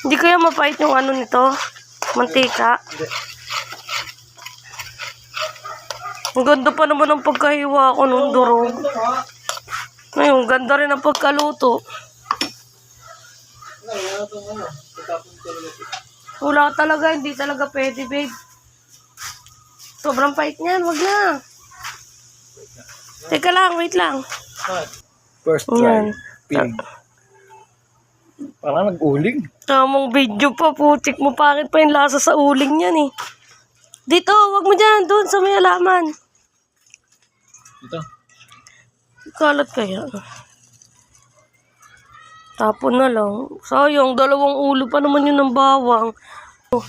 Hindi kaya mapait yung ano nito? Mantika. Ang ganda pa naman ng pagkahiwa ko nung durog. Ngayon, ganda rin ang pagkaluto. Wala talaga, hindi talaga pwede, babe. Sobrang pait niyan, wag na. Teka lang, wait lang. First try. Ping. Parang nag-uling. Tamang video pa, putik mo. Bakit pa yung lasa sa uling yan eh? Dito, wag mo dyan. Doon sa may alaman. Ito. Kalat kaya. Tapon na lang. Sayang, 2 ulo pa naman yun ng bawang. Oh.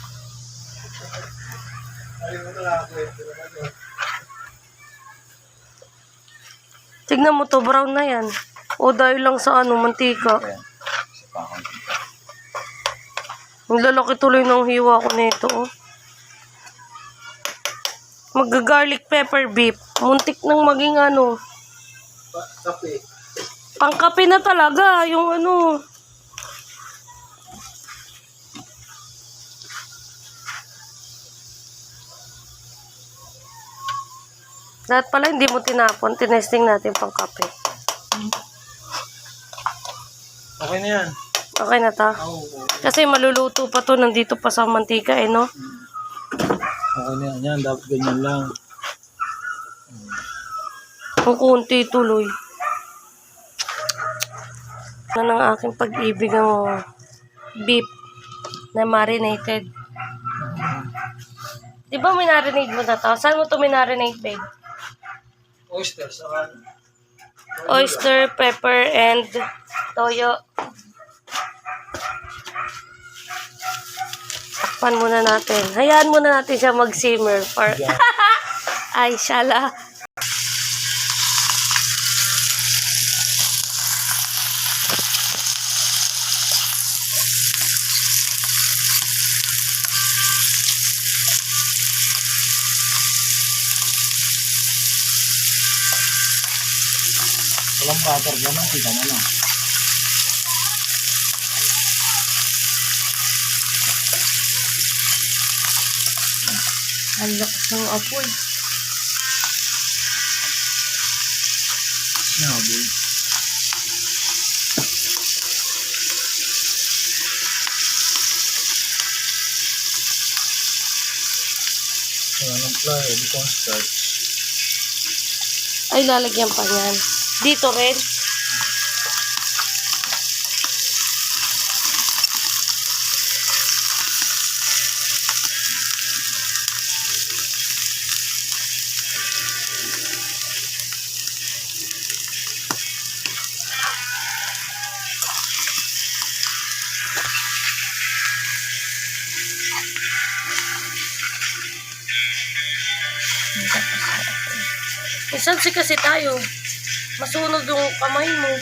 Tignan mo to, brown na yan. O dahil lang sa ano, mantika. Ang lalaki tuloy ng hiwa ko nito. Oh. Mag-garlic pepper beef. Muntik nang maging ano. Kape. Pangkape na talaga. Yung ano. Lahat pala hindi mo tinapon. Tinesting natin pangkape. Okay na yan. Okay na ta? Kasi maluluto pa to. Nandito pa sa mantika eh, no? Okay na yan. Yan, dapat ganyan lang. Ang kunti tuloy. Ano ng aking pag-ibig ang beef na marinated. Di ba minarinate mo na to? Saan mo to minarinate, babe? Oyster, saka Oyster, pepper, and toyo. Takpan muna natin. Hayaan muna natin siya mag-simmer. Ay, shala. walang butter dyan. Kita mo lang. Ang lakas ng apoy. Sinabi. Wala ng fly. Hindi ko start. Ay, lalagyan pa niyan. Dito rin. Minsan kasi tayo. Masunog yung kamay mo.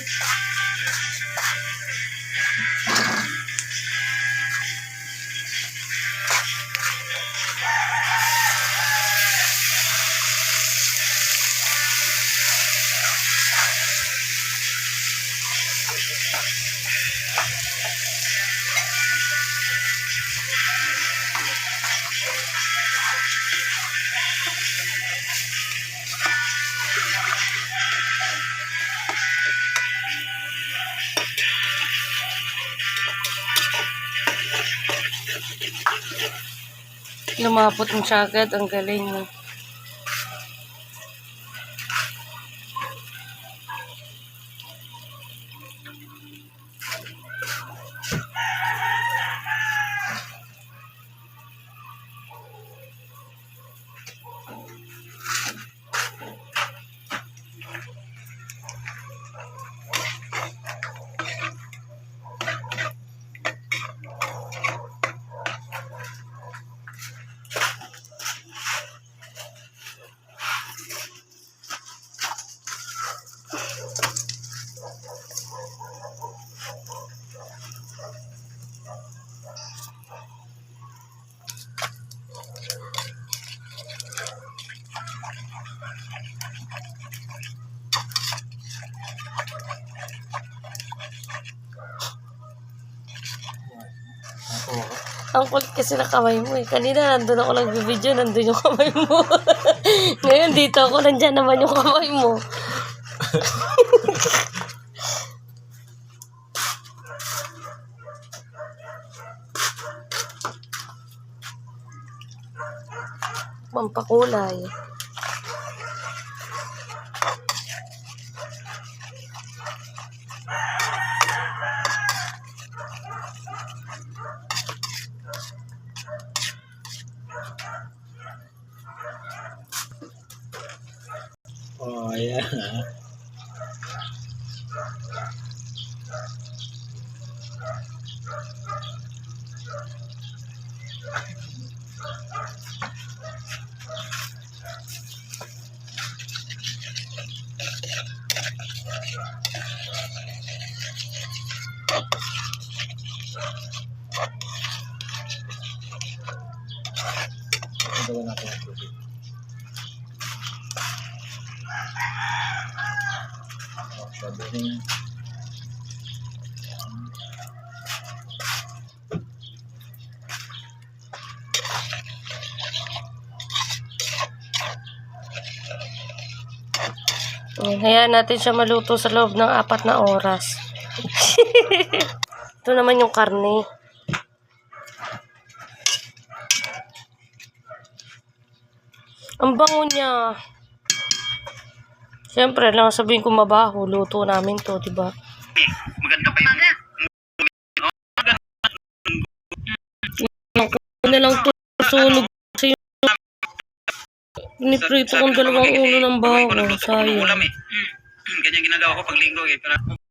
Lumapot mo siya agad. Ang galing mo. Ako. Ang kulit kasi na kamay mo eh. Kanina nandun ako nagbibideo, nandun yung kamay mo. Ngayon dito ako, nandyan naman yung kamay mo. Pampakulay. Oh, ayan. Magawa natin ang tubig. Sabi rin. Hayaan natin siya maluto sa loob ng 4 na oras. Ito naman yung karne. Ang bango niya. Siyempre, lang sabihin ko mabaho. Luto namin to, diba? Maganda pa yun. Ano na lang to sunog kasi niprito kong 2 ulo ng bawang. Sayang. Ulam eh. Ganyan ginagawa ko pag linggo eh.